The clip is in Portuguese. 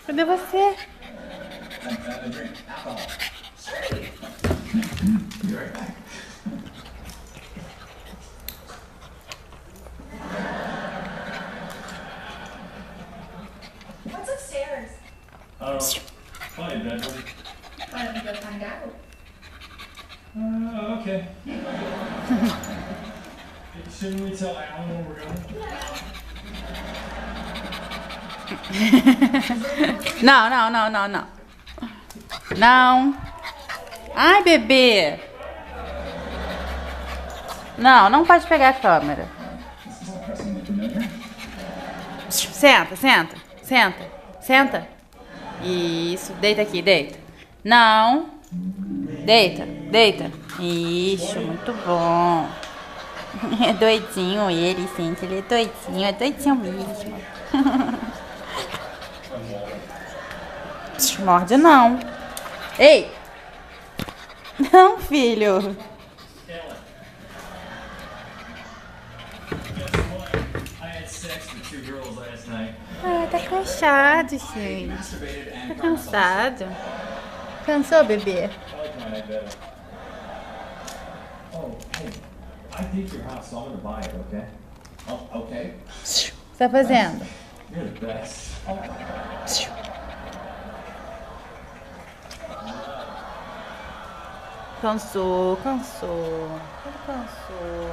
Cadê você? What's upstairs? Probably a bedroom. Why don't we go find out? Okay. Shouldn't we tell Alan where we're going? Não, não, não, não, não. Não. Ai, bebê. Não, não pode pegar a câmera. Senta, senta, senta, senta. Isso, deita aqui, deita. Não. Deita, deita. Isso, muito bom. É doidinho ele, gente. Ele é doidinho mesmo. Morde não. Ei! Não, filho. Ah, tá cansado, gente. Tá cansado. Cansou, bebê? Oh, hey, I think your house, so I'm gonna buy it, okay? Oh, okay. O que você tá fazendo? You're the best. Cansou, cansou. Ele cansou.